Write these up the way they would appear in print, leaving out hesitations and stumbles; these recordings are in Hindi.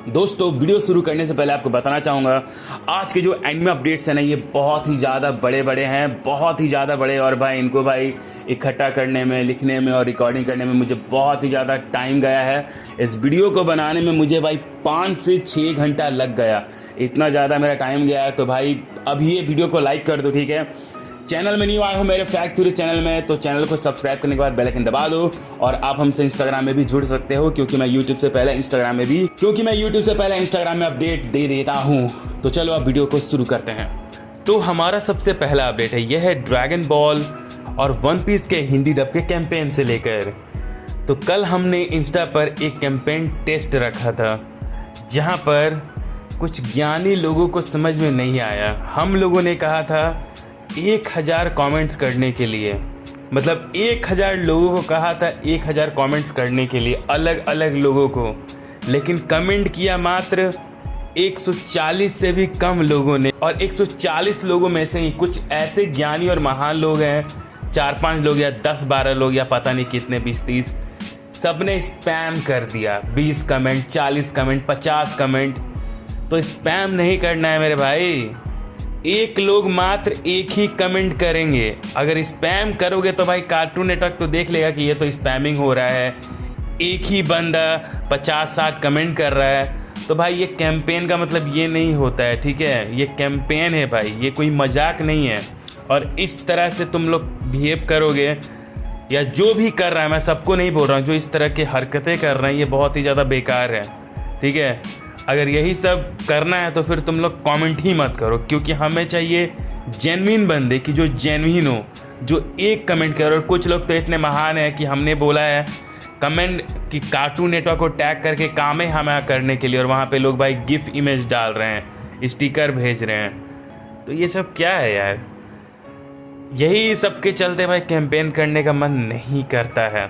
दोस्तों वीडियो शुरू करने से पहले आपको बताना चाहूँगा आज के जो एनिमे अपडेट्स हैं ना ये बहुत ही ज़्यादा बड़े बड़े हैं, बहुत ही ज़्यादा बड़े। और भाई इनको भाई इकट्ठा करने में, लिखने में और रिकॉर्डिंग करने में मुझे बहुत ही ज़्यादा टाइम गया है। इस वीडियो को बनाने में मुझे भाई 5 से 6 घंटा लग गया, इतना ज़्यादा मेरा टाइम गया है। तो भाई अभी ये वीडियो को लाइक कर दो, ठीक है। चैनल में नहीं आए हो मेरे फैक्ट थ्योरी चैनल में तो चैनल को सब्सक्राइब करने के बाद बेल आइकन दबा दो। और आप हमसे इंस्टाग्राम में भी जुड़ सकते हो क्योंकि मैं यूट्यूब से पहले इंस्टाग्राम में अपडेट दे देता हूँ। तो चलो अब वीडियो को शुरू करते हैं। तो हमारा सबसे पहला अपडेट है, यह है ड्रैगन बॉल और वन पीस के हिंदी डब के कैंपेन से लेकर। तो कल हमने इंस्टा पर एक कैंपेन टेस्ट रखा था जहाँ पर कुछ ज्ञानी लोगों को समझ में नहीं आया। हम लोगों ने कहा था 1000 कमेंट्स करने के लिए, मतलब 1000 लोगों को कहा था 1000 कमेंट्स करने के लिए, अलग अलग लोगों को, लेकिन कमेंट किया मात्र 140 से भी कम लोगों ने। और 140 लोगों में से ही कुछ ऐसे ज्ञानी और महान लोग हैं, 4-5 लोग या 10-12 लोग या पता नहीं कितने 20-30, सबने स्पैम कर दिया। 20 कमेंट, 40 कमेंट, 50 कमेंट। तो स्पैम नहीं करना है मेरे भाई, एक लोग मात्र एक ही कमेंट करेंगे। अगर स्पैम करोगे तो भाई कार्टून नेटवर्क तो देख लेगा कि ये तो स्पैमिंग हो रहा है, एक ही बंदा 50-60 कमेंट कर रहा है। तो भाई ये कैंपेन का मतलब ये नहीं होता है, ठीक है। ये कैंपेन है भाई, ये कोई मजाक नहीं है। और इस तरह से तुम लोग बिहेव करोगे या जो भी कर रहा है, मैं सबको नहीं बोल रहा हूँ, जो इस तरह की हरकतें कर रहे हैं ये बहुत ही ज़्यादा बेकार है, ठीक है। अगर यही सब करना है तो फिर तुम लोग कमेंट ही मत करो, क्योंकि हमें चाहिए जेन्युइन बंदे की जो जेन्युइन हो, जो एक कमेंट करो। और कुछ लोग तो इतने महान हैं कि हमने बोला है कमेंट कि कार्टून नेटवर्क को टैग करके काम है हमें करने के लिए, और वहाँ पे लोग भाई गिफ इमेज डाल रहे हैं, स्टिकर भेज रहे हैं। तो ये सब क्या है यार, यही सब के चलते भाई कैंपेन करने का मन नहीं करता है।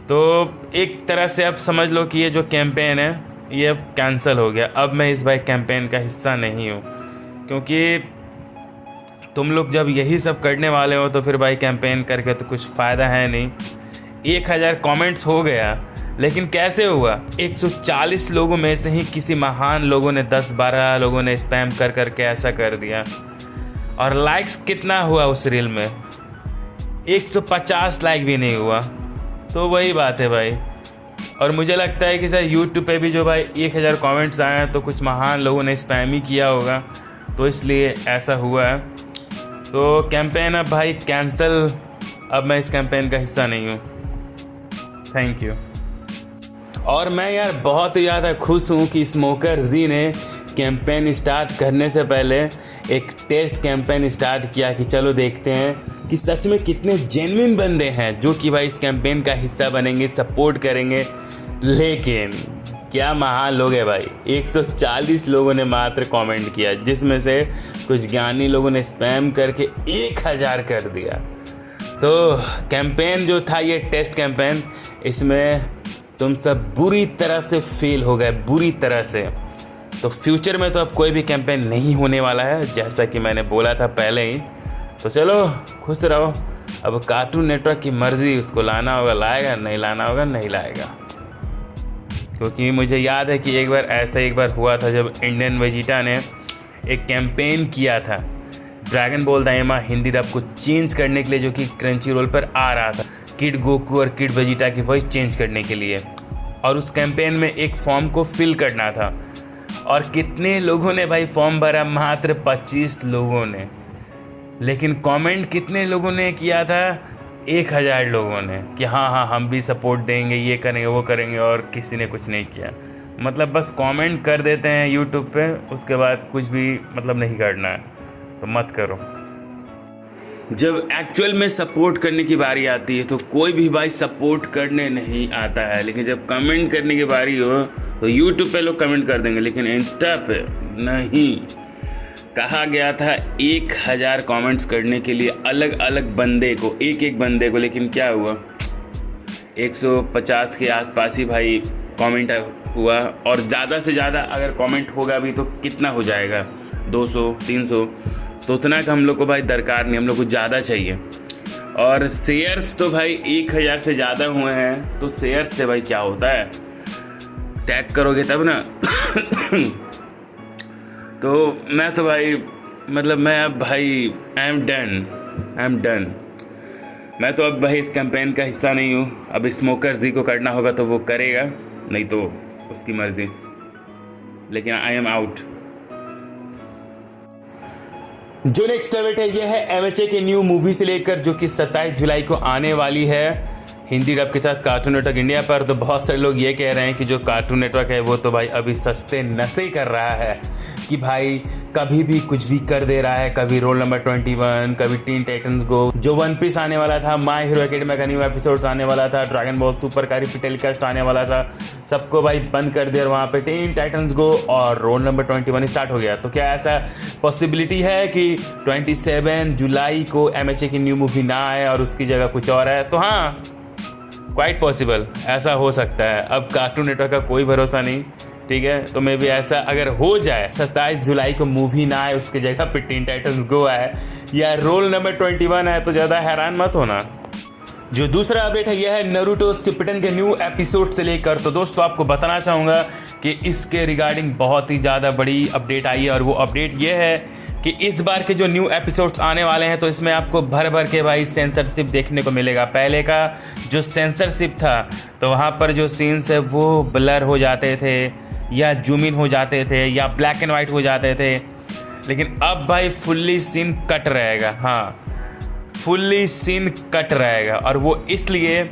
तो एक तरह से अब समझ लो कि ये जो कैंपेन है ये अब कैंसिल हो गया। अब मैं इस भाई कैंपेन का हिस्सा नहीं हूँ, क्योंकि तुम लोग जब यही सब करने वाले हो तो फिर भाई कैंपेन करके तो कुछ फ़ायदा है नहीं। 1000 कमेंट्स हो गया, लेकिन कैसे हुआ? 140 लोगों में से ही किसी महान लोगों ने, 10-12 लोगों ने स्पैम कर करके ऐसा कर दिया। और लाइक्स कितना हुआ उस रील में? 150 लाइक भी नहीं हुआ। तो वही बात है भाई। और मुझे लगता है कि सर यूट्यूब पे भी जो भाई 1000 कमेंट्स आए हैं तो कुछ महान लोगों ने स्पैम ही किया होगा, तो इसलिए ऐसा हुआ है। तो कैंपेन अब भाई कैंसिल, अब मैं इस कैंपेन का हिस्सा नहीं हूँ। Thank you. और मैं यार बहुत ही ज़्यादा खुश हूँ कि स्मोकर जी ने कैंपेन स्टार्ट करने से पहले एक टेस्ट कैंपेन स्टार्ट किया कि चलो देखते हैं कि सच में कितने जेन्युइन बंदे हैं जो कि भाई इस कैंपेन का हिस्सा बनेंगे, सपोर्ट करेंगे। लेकिन क्या महान लोग हैं भाई, 140 लोगों ने मात्र कमेंट किया, जिसमें से कुछ ज्ञानी लोगों ने स्पैम करके 1000 कर दिया। तो कैंपेन जो था ये टेस्ट कैंपेन, इसमें तुम सब बुरी तरह से फेल हो गए, बुरी तरह से। तो फ्यूचर में तो अब कोई भी कैंपेन नहीं होने वाला है, जैसा कि मैंने बोला था पहले ही। तो चलो खुश रहो, अब कार्टून नेटवर्क की मर्ज़ी, उसको लाना होगा लाएगा, नहीं लाना होगा नहीं लाएगा। क्योंकि मुझे याद है कि एक बार हुआ था जब इंडियन वेजिटा ने एक कैंपेन किया था ड्रैगन बॉल दाइमा हिंदी डब को चेंज करने के लिए, जो कि क्रंची रोल पर आ रहा था, किड गोकू और किड वेजिटा की वॉइस चेंज करने के लिए। और उस कैंपेन में एक फॉर्म को फिल करना था, और कितने लोगों ने भाई फॉर्म भरा? मात्र 25 लोगों ने। लेकिन कमेंट कितने लोगों ने किया था? 1000 लोगों ने कि हाँ हम भी सपोर्ट देंगे, ये करेंगे वो करेंगे, और किसी ने कुछ नहीं किया। मतलब बस कमेंट कर देते हैं यूट्यूब पे, उसके बाद कुछ भी मतलब नहीं करना है, तो मत करो। जब एक्चुअल में सपोर्ट करने की बारी आती है तो कोई भी भाई सपोर्ट करने नहीं आता है, लेकिन जब कमेंट करने की बारी हो तो यूट्यूब पे लोग कमेंट कर देंगे, लेकिन इंस्टा पे नहीं। कहा गया था 1000 कमेंट्स करने के लिए अलग अलग बंदे को, एक बंदे को, लेकिन क्या हुआ? 150 के आसपास ही भाई कमेंट हुआ। और ज़्यादा से ज़्यादा अगर कमेंट होगा भी तो कितना हो जाएगा? 200-300। तो उतना का हम लोग को भाई दरकार नहीं, हम लोग को ज़्यादा चाहिए। और शेयर्स तो भाई 1000 से ज़्यादा हुए हैं, तो शेयर्स से भाई क्या होता है? टैग करोगे तब ना तो मैं तो भाई मतलब मैं अब भाई आई एम डन। मैं तो अब भाई इस कैंपेन का हिस्सा नहीं हूँ। अब स्मोकर जी को करना होगा तो वो करेगा, नहीं तो उसकी मर्जी, लेकिन आई एम आउट। जो नेक्स्ट अपडेट है ये है एमएचए के न्यू मूवी से लेकर, जो कि 27 जुलाई को आने वाली है हिंदी डब के साथ कार्टून नेटवर्क इंडिया पर। तो बहुत सारे लोग ये कह रहे हैं कि जो कार्टून नेटवर्क है वो तो भाई अभी सस्ते नशे कर रहा है, कि भाई कभी भी कुछ भी कर दे रहा है। कभी रोल नंबर 21, कभी टीन टाइटंस गो, जो वन पीस आने वाला था, माय हीरो एकेडमी का न्यू एपिसोड आने वाला था, ड्रैगन बॉल सुपर का रिपीट टेलीकास्ट आने वाला था, सबको भाई बंद कर दिया। वहाँ पे टीन टाइटंस गो और रोल नंबर 21 स्टार्ट हो गया। तो क्या ऐसा पॉसिबिलिटी है कि 27 जुलाई को एमएचए की न्यू मूवी ना आए और उसकी जगह कुछ और है? तो हाँ, क्वाइट पॉसिबल, ऐसा हो सकता है। अब कार्टून नेटवर्क का कोई भरोसा नहीं, ठीक है। तो मे भी ऐसा अगर हो जाए 27 जुलाई को मूवी ना आए, उसके जगह पे टीन टाइटंस गो आए या रोल नंबर 21 आए, तो ज़्यादा हैरान मत होना। जो दूसरा अपडेट है यह है नारुतो शिपुडेन के न्यू एपिसोड से लेकर। तो दोस्तों आपको बताना चाहूँगा कि इसके रिगार्डिंग बहुत ही ज़्यादा बड़ी अपडेट आई है, और वो अपडेट ये है कि इस बार के जो न्यू एपिसोड्स आने वाले हैं तो इसमें आपको भर भर के भाई सेंसरशिप देखने को मिलेगा। पहले का जो सेंसरशिप था तो वहाँ पर जो सीन्स है वो ब्लर हो जाते थे या जूम इन हो जाते थे या ब्लैक एंड वाइट हो जाते थे, लेकिन अब भाई फुल्ली सीन कट रहेगा। हाँ, फुल्ली सीन कट रहेगा, और वो इसलिए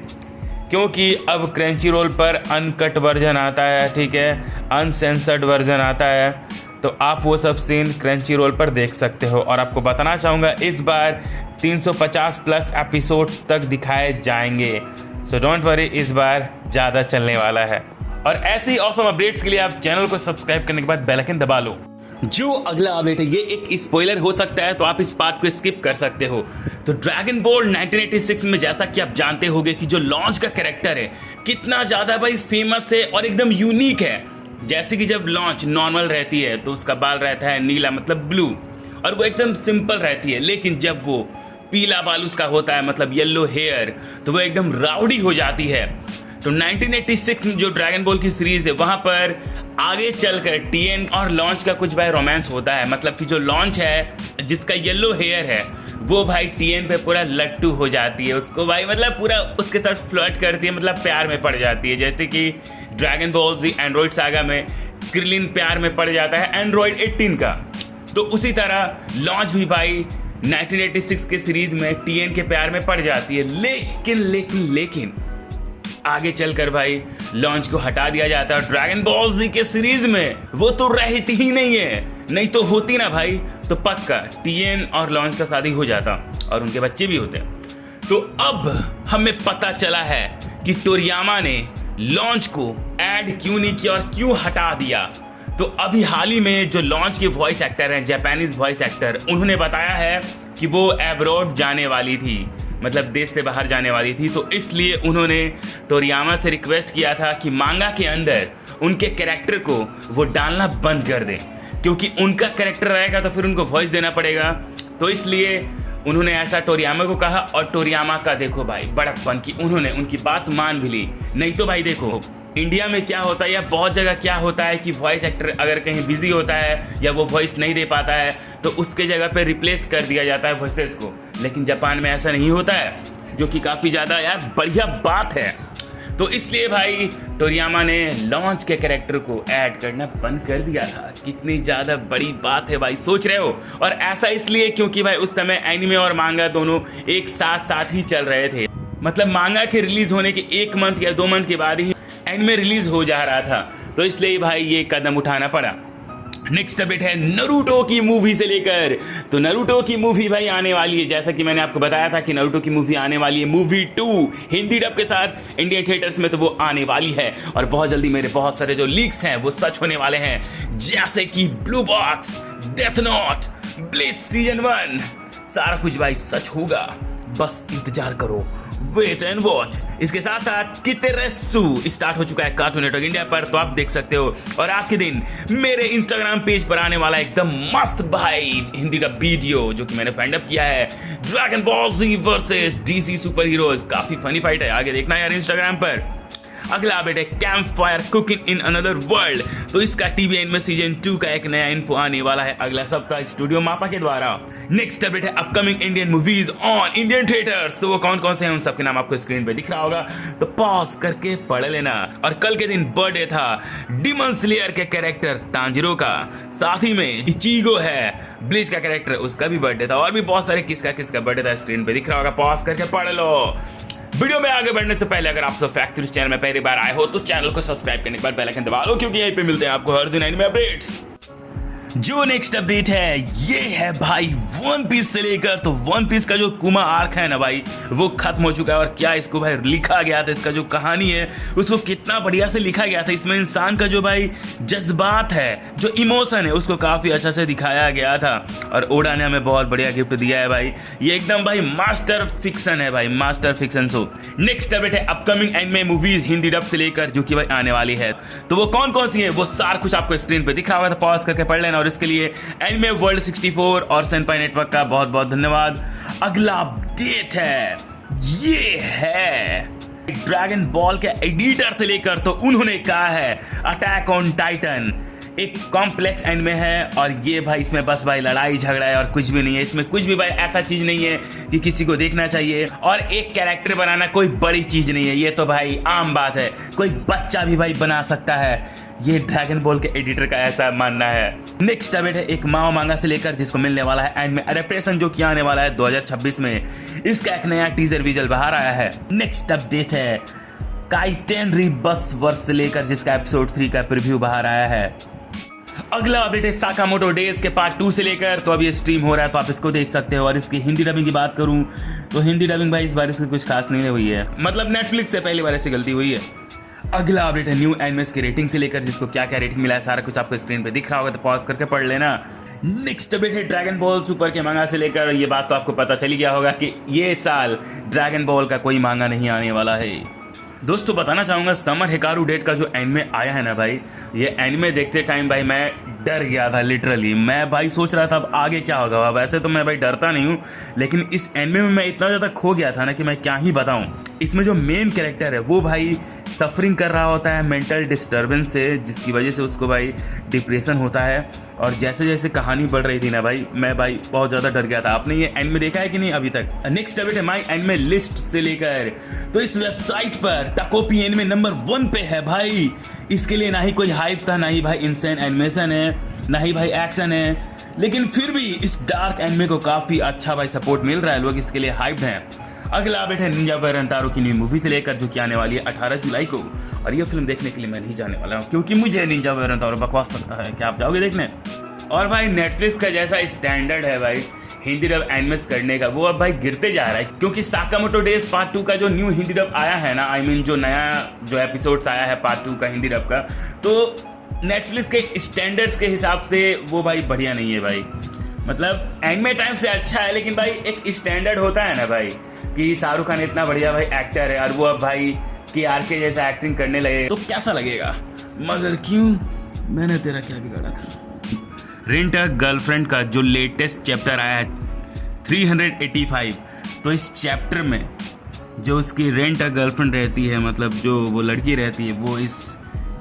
क्योंकि अब क्रंची रोल पर अनकट वर्जन आता है, ठीक है, अनसेंसर्ड वर्जन आता है। तो आप वो सब सीन क्रंची रोल पर देख सकते हो। और आपको बताना चाहूँगा इस बार 350 प्लस एपिसोड्स तक दिखाए जाएंगे। सो डोंट वरी, इस बार ज़्यादा चलने वाला है। और ऐसे ही ऑसम अपडेट्स के लिए आप चैनल को सब्सक्राइब करने के बाद बेल आइकन दबा लो। जो अगला अपडेट है ये एक स्पॉइलर हो सकता है, तो आप इस पार्ट को स्किप कर सकते हो। तो ड्रैगन बॉल 1986 में जैसा कि आप जानते होंगे कि जो लॉन्च का कैरेक्टर है कितना ज़्यादा भाई फेमस है और एकदम यूनिक है। जैसे कि जब लॉन्च नॉर्मल रहती है तो उसका बाल रहता है नीला, मतलब ब्लू, और वो एकदम सिंपल रहती है। लेकिन जब वो पीला बाल उसका होता है, मतलब येलो हेयर, तो वो एकदम राउडी हो जाती है। तो 1986 में जो ड्रैगन बॉल की सीरीज है वहां पर आगे चलकर टीएन और लॉन्च का कुछ भाई रोमांस होता है। मतलब कि जो लॉन्च है जिसका येलो हेयर है वो भाई टीएन पे पूरा लट्टू हो जाती है, उसको भाई मतलब पूरा उसके साथ फ्लर्ट करती है, मतलब प्यार में पड़ जाती है। जैसे कि ड्रैगन बॉल जी एंड्रॉइड सागा में क्रिलिन प्यार में पड़ जाता है एंड्रॉइड 18 का, तो उसी तरह लॉन्च भी भाई 1986 के सीरीज में टीएन के प्यार में पड़ जाती है। लेकिन आगे चलकर भाई लॉन्च को हटा दिया जाता है। ड्रैगन बॉल जी के सीरीज में वो तो रहती ही नहीं है, नहीं तो होती ना भाई तो पक्का टीएन और लॉन्च का शादी हो जाता और उनके बच्चे भी होते। तो अब हमें पता चला है कि टोरियामा ने लॉन्च को ऐड क्यों नहीं किया और क्यों हटा दिया। तो अभी हाल ही में जो लॉन्च के वॉइस एक्टर हैं, जापानीज वॉइस एक्टर, उन्होंने बताया है कि वो एब्रॉड जाने वाली थी, मतलब देश से बाहर जाने वाली थी। तो इसलिए उन्होंने टोरियामा से रिक्वेस्ट किया था कि मांगा के अंदर उनके कैरेक्टर को वो डालना बंद कर दें, क्योंकि उनका कैरेक्टर रहेगा तो फिर उनको वॉइस देना पड़ेगा। तो इसलिए उन्होंने ऐसा टोरियामा को कहा, और टोरियामा का देखो भाई बड़प्पन की उन्होंने उनकी बात मान भी ली। नहीं तो भाई देखो इंडिया में क्या होता है या बहुत जगह क्या होता है कि वॉइस एक्टर अगर कहीं बिजी होता है या वो वॉइस नहीं दे पाता है तो उसके जगह पे रिप्लेस कर दिया जाता है वॉइसेस को। लेकिन जापान में ऐसा नहीं होता है, जो कि काफ़ी ज़्यादा यार बढ़िया बात है। तो इसलिए भाई टोरियामा ने लॉन्च के कैरेक्टर को ऐड करना बंद कर दिया था। कितनी ज़्यादा बड़ी बात है भाई, सोच रहे हो। और ऐसा इसलिए क्योंकि भाई उस समय एनिमे और मांगा दोनों एक साथ ही चल रहे थे। मतलब मांगा के रिलीज होने के 1 मंथ या 2 मंथ के बाद ही एनिमे रिलीज हो जा रहा था, तो इसलिए भाई ये कदम उठाना पड़ा। नेक्स्ट अपडेट है नारुतो की मूवी से लेकर। तो नारुतो की मूवी भाई आने वाली है, जैसा कि मैंने आपको बताया था कि नारुतो की मूवी आने वाली है, मूवी 2 हिंदी डब के साथ इंडियन थिएटर्स में, तो वो आने वाली है। और बहुत जल्दी मेरे बहुत सारे जो लीक्स हैं वो सच होने वाले हैं, जैसे कि blue box, death note, bliss season 1, सारा कुछ भाई सच होगा, बस इंतजार करो, वेट एंड वॉच। इसके साथ साथ कितेरेत्सु स्टार्ट हो चुका है कार्टून नेटवर्क इंडिया पर, तो आप देख सकते हो। और आज के दिन मेरे इंस्टाग्राम पेज पर आने वाला एकदम मस्त भाई हिंदी डब वीडियो जो कि मैंने फाइंड अप किया है, ड्रैगन बॉल जी वर्सेस डीसी सुपर हीरोज। काफी फनी फाइट है, आगे देखना यार इंस्टाग्राम पर। अगला अपडेट है camp fire cooking in another world. तो इसका टीवी एनिमे सीजन 2 का एक नया इन्फो आने वाला है अगला सप्ताह स्टूडियो मापा के द्वारा। नेक्स्ट अपडेट है upcoming Indian movies on Indian theatres. तो वो कौन कौन से हैं उन सबके नाम आपको स्क्रीन पे दिख रहा होगा, तो पॉज करके पढ़ लेना। और कल के दिन बर्थडे था डिमन स्लेयर के कैरेक्टर तांजिरो का, साथ ही में इचिगो है ब्लीच का कैरेक्टर, उसका भी बर्थडे था, और भी बहुत सारे किसका बर्थडे था स्क्रीन पे दिख रहा होगा, पॉज करके पढ़ लो। वीडियो में आगे बढ़ने से पहले अगर आप सब फैक्ट इस चैनल में पहली बार आए हो तो चैनल को सब्सक्राइब करने के बाद बेल आइकन दबा लो, क्योंकि यहीं पे मिलते हैं आपको हर दिन एनिमे अपडेट्स। जो नेक्स्ट अपडेट है ये है भाई वन पीस से लेकर, तो वन पीस का जो कुमा आर्क है ना भाई वो खत्म हो चुका है। और क्या इसको भाई लिखा गया था, इसका जो कहानी है उसको कितना बढ़िया से लिखा गया था। इसमें इंसान का जो भाई जज्बात है, जो इमोशन है, उसको काफी अच्छा से दिखाया गया था। और ओडा ने हमें बहुत बढ़िया गिफ्ट दिया है भाई, ये एकदम भाई मास्टर फिक्शन है भाई, master fiction show. Next update है upcoming anime movies Hindi dub से लेकर जो कि भाई आने वाली है। तो वो कौन कौन सी है वो सारा कुछ आपको स्क्रीन पे दिख रहा होगा, तो पॉज करके पढ़ लेना। और इसके लिए एनिमे वर्ल्ड 64 और सेनपाई नेटवर्क का बहुत बहुत धन्यवाद। अगला अपडेट है ये है ड्रैगन बॉल के एडिटर से लेकर, तो उन्होंने कहा है अटैक ऑन टाइटन एक कॉम्प्लेक्स एनिमे है, और ये भाई इसमें बस भाई लड़ाई झगड़ा है और कुछ भी नहीं है। इसमें कुछ भी भाई ऐसा चीज नहीं है कि किसी को देखना चाहिए, और एक कैरेक्टर बनाना कोई बड़ी चीज नहीं है, ये तो भाई आम बात है, कोई बच्चा भी भाई बना सकता है। ये ड्रैगन बॉल के एडिटर का ऐसा मानना है। नेक्स्ट अपडेट है एक माओ मांगा से लेकर जिसको मिलने वाला है एनिमे एडेप्टेशन जो कि आने वाला है 2026 में। इसका एक नया टीजर विजुअल बाहर आया है। नेक्स्ट अपडेट है काइटेन रीबर्थ वर्स से लेकर जिसका एपिसोड 3 का प्रीव्यू बाहर आया है। अगला अपडेट है साकामोटो डेज के पार्ट 2 से लेकर, तो अभी ये स्ट्रीम हो रहा है तो आप इसको देख सकते हो। और इसकी हिंदी डबिंग की बात करूं तो हिंदी डबिंग भाई इस बार इसकी कुछ खास नहीं हुई है, मतलब नेटफ्लिक्स से पहली बार ऐसी गलती हुई है। अगला अपडेट है न्यू एनिमेस की रेटिंग से लेकर जिसको क्या क्या रेटिंग मिला है सारा कुछ आपको स्क्रीन पे दिख रहा होगा, तो पॉज करके पढ़ लेना। नेक्स्ट अपडेट है ड्रैगन बॉल सुपर के मांगा से लेकर, ये बात तो आपको पता चली गया होगा कि ये साल ड्रैगन बॉल का कोई मांगा नहीं आने वाला है। दोस्तों बताना चाहूंगा समर हिकारू डेट का जो एनिमे आया है ना भाई, ये एनिमे देखते टाइम भाई मैं डर गया था लिटरली। मैं भाई सोच रहा था अब आगे क्या होगा। वैसे तो मैं भाई डरता नहीं हूँ, लेकिन इस एनिमे में मैं इतना ज़्यादा खो गया था ना कि मैं क्या ही बताऊँ। इसमें जो मेन कैरेक्टर है वो भाई सफरिंग कर रहा होता है मेंटल डिस्टर्बेंस से, जिसकी वजह से उसको भाई डिप्रेशन होता है। और जैसे जैसे कहानी बढ़ रही थी ना भाई मैं भाई बहुत ज़्यादा डर गया था। आपने ये एनिमे देखा है कि नहीं अभी तक? नेक्स्ट अपडेट है माई एनिमे लिस्ट से लेकर, तो इस वेबसाइट पर टाकोपी एनिमे नंबर 1 पे है भाई। इसके लिए ना ही कोई हाइप था, ना ही भाई इंसेन एनिमेशन है, ना ही भाई एक्शन है, लेकिन फिर भी इस डार्क एनिमे को काफ़ी अच्छा भाई सपोर्ट मिल रहा है, लोग इसके लिए हाइप्ड हैं। अगला अपडेट है निंजा वायरंतारो की न्यू मूवी से लेकर जो कि आने वाली है 18 जुलाई को। और ये फिल्म देखने के लिए मैं नहीं जाने वाला हूँ क्योंकि मुझे निंजा वायरंतारो बकवास लगता है। क्या आप जाओगे देखने? और भाई नेटफ्लिक्स का जैसा स्टैंडर्ड है भाई हिंदी डब एनिमेस करने का, वो अब भाई गिरते जा रहा है, क्योंकि साकामोटो डेज पार्ट 2 का जो न्यू हिंदी डब आया है ना, आई मीन जो नया जो एपिसोड्स आया है पार्ट 2 का हिंदी डब का, तो नेटफ्लिक्स के स्टैंडर्ड्स के हिसाब से वो भाई बढ़िया नहीं है भाई। मतलब एनिमे टाइम से अच्छा है, लेकिन भाई एक स्टैंडर्ड होता है ना भाई कि शाहरुख खान इतना बढ़िया भाई एक्टर है और वो अब भाई के जैसा एक्टिंग करने लगे तो कैसा लगेगा। मगर क्यों, मैंने तेरा क्या बिगाड़ा था। रेंट अ गर्लफ्रेंड का जो लेटेस्ट चैप्टर आया है 385, तो इस चैप्टर में जो उसकी रेंट अ गर्लफ्रेंड रहती है, मतलब जो वो लड़की रहती है, वो इस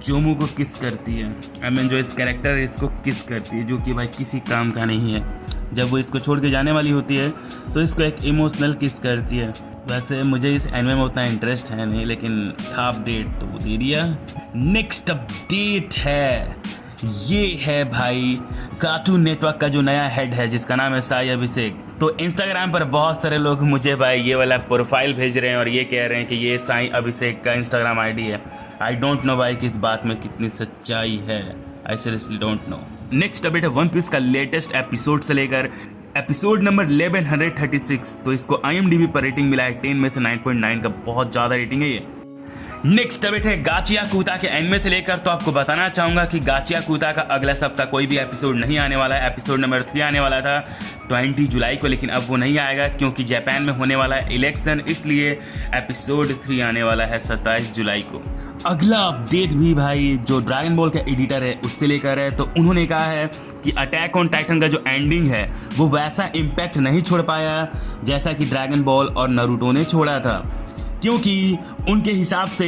जोमू को किस करती है। आई मीन जो इस कैरेक्टर है इसको किस करती है, जो कि भाई किसी काम का नहीं है। जब वो इसको छोड़ के जाने वाली होती है तो इसको एक इमोशनल किस करती है। वैसे मुझे इस एनिमे में उतना इंटरेस्ट है नहीं, लेकिन था अपडेट तो वो दे दिया। नेक्स्ट अपडेट है ये है भाई कार्टून नेटवर्क का जो नया हेड है जिसका नाम है साई अभिषेक। तो इंस्टाग्राम पर बहुत सारे लोग मुझे भाई ये वाला प्रोफाइल भेज रहे हैं और ये कह रहे हैं कि ये साई अभिषेक का इंस्टाग्राम आईडी है। आई डोंट नो भाई कि इस बात में कितनी सच्चाई है, I seriously don't know. Next update है वन पीस का लेटेस्ट एपिसोड से लेकर एपिसोड नंबर 1136, तो इसको IMDb पर रेटिंग मिला है 10 में से 9.9 का, बहुत ज़्यादा रेटिंग है ये। नेक्स्ट अपडेट है गाचिया कुता के एनिमे से लेकर, तो आपको बताना चाहूंगा कि गाचिया कुता का अगला सप्ताह कोई भी एपिसोड नहीं आने वाला है। एपिसोड नंबर 3 आने वाला था 20 जुलाई को, लेकिन अब वो नहीं आएगा क्योंकि जापान में होने वाला है इलेक्शन, इसलिए एपिसोड 3 आने वाला है 27 जुलाई को। अगला अपडेट भी भाई जो ड्रैगन बॉल का एडिटर है उससे लेकर है, तो उन्होंने कहा है कि अटैक ऑन टाइटन का जो एंडिंग है वो वैसा इम्पैक्ट नहीं छोड़ पाया जैसा कि ड्रैगन बॉल और नारुतो ने छोड़ा था, क्योंकि उनके हिसाब से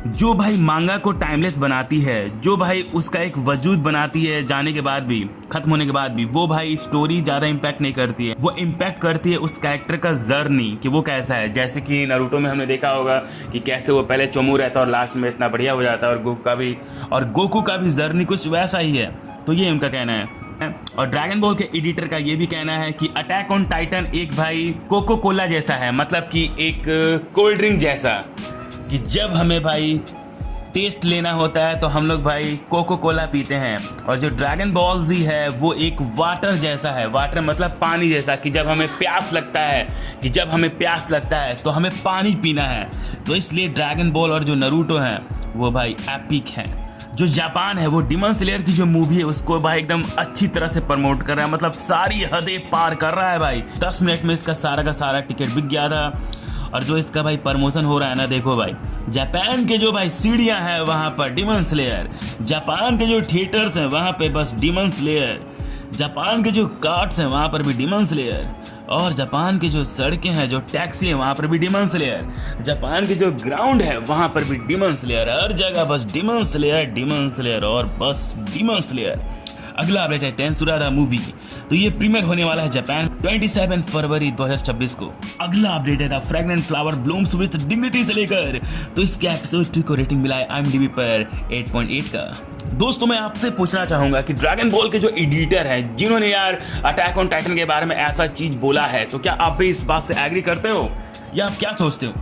जो भाई मांगा को टाइमलेस बनाती है, जो भाई उसका एक वजूद बनाती है जाने के बाद भी, खत्म होने के बाद भी, वो भाई स्टोरी ज्यादा इम्पैक्ट नहीं करती है, वो इम्पैक्ट करती है उस कैरेक्टर का जर्नी कि वो कैसा है। जैसे कि नारुतो में हमने देखा होगा कि कैसे वो पहले चोमू रहता है और लास्ट में इतना बढ़िया हो जाता है, और गोकू का भी जर्नी कुछ वैसा ही है। तो ये उनका कहना है। और ड्रैगन बॉल के एडिटर का ये भी कहना है कि अटैक ऑन टाइटन एक भाई कोको कोला जैसा है, मतलब कि एक कोल्ड ड्रिंक जैसा, कि जब हमें भाई टेस्ट लेना होता है तो हम लोग भाई कोको कोला पीते हैं। और जो ड्रैगन बॉल जी है वो एक वाटर जैसा है, वाटर मतलब पानी जैसा, कि जब हमें प्यास लगता है तो हमें पानी पीना है। तो इसलिए ड्रैगन बॉल और जो नारुतो हैं वो भाई एपिक हैं। जो जापान है वो डिमन स्लेयर की जो मूवी है उसको भाई एकदम अच्छी तरह से प्रमोट कर रहा है, मतलब सारी हदें पार कर रहा है भाई। 10 मिनट में इसका सारा का सारा टिकट बिक गया था। और जो इसका भाई प्रमोशन हो रहा है ना, देखो भाई, जापान के जो भाई सीढ़ियाँ हैं वहाँ पर डिमन स्लेयर, जापान के जो थिएटर्स हैं वहाँ पे बस डिमन स्लेयर, जापान के जो कार्ट्स हैं वहाँ पर भी डिमन स्लेयर, और जापान की जो सड़कें हैं, जो टैक्सी है वहाँ पर भी डिमन स्लेयर, जापान की जो ग्राउंड है वहाँ पर भी डिमन स्लेयर, हर जगह बस डिमन स्लेयर और बस डिमन स्लेयर। अगला अपडेट है टेंसुरा मूवी, तो ये प्रीमियर होने वाला है जापान 27 फरवरी 2026 को। अगला अपडेट है the fragrant flower blooms with dignity से लेकर, तो इसके एपिसोड 2 को रेटिंग मिला है IMDb पर 8.8 का। दोस्तों मैं आपसे पूछना चाहूंगा कि ड्रैगन बॉल के जो एडिटर हैं, जिन्होंने यार अटैक ऑन टाइटन के बारे में ऐसा चीज बोला है, तो क्या आप भी इस बात से एग्री करते हो या आप क्या सोचते हो?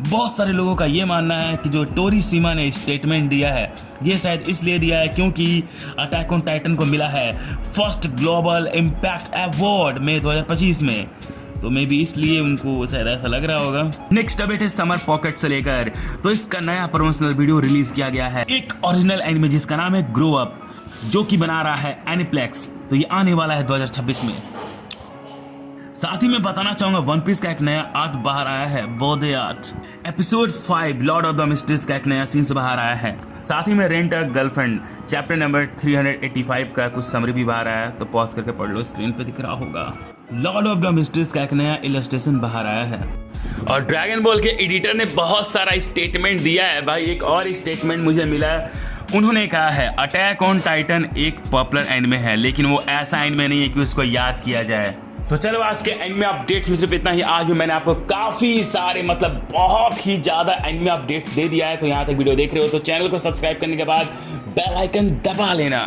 बहुत सारे लोगों का ये मानना है कि जो टोरीसीमा ने स्टेटमेंट दिया है ये शायद इसलिए दिया है क्योंकि अटैक ऑन टाइटन को मिला है फर्स्ट ग्लोबल इम्पैक्ट अवार्ड में 2025 में, तो मे भी इसलिए उनको शायद ऐसा लग रहा होगा। नेक्स्ट अपडेट है समर पॉकेट से लेकर, तो इसका नया प्रमोशनल वीडियो रिलीज किया गया है, एक ओरिजिनल एनिमे जिसका नाम है ग्रो अप, जो कि बना रहा है एनिप्लेक्स। तो ये आने वाला है 2026 में। साथ ही मैं बताना चाहूंगा वन पीस का एक नया आर्ट बाहर आया है, बोधे art. Episode 5 Lord of the mysteries का एक नया सीन्स बाहर आया है। साथ ही में rent a girlfriend chapter number 385 का कुछ समरी भी बाहर आया है, तो पॉज करके पढ़ लो, स्क्रीन पे दिख रहा होगा। लॉर्ड ऑफ द मिस्ट्रीज का एक नया इलस्ट्रेशन बाहर आया है। और ड्रैगन बॉल के एडिटर ने बहुत सारा स्टेटमेंट दिया है भाई। एक और स्टेटमेंट मुझे मिला, उन्होंने कहा है अटैक ऑन टाइटन एक पॉपुलर एनिमे है, लेकिन वो ऐसा एनिमे नहीं है कि उसको याद किया जाए। तो चलो आज के एनिमे अपडेट्स में सिर्फ इतना ही। आज भी मैंने आपको काफी सारे, मतलब बहुत ही ज्यादा एनिमे अपडेट्स दे दिया है। तो यहाँ तक वीडियो देख रहे हो तो चैनल को सब्सक्राइब करने के बाद बेल आइकन दबा लेना।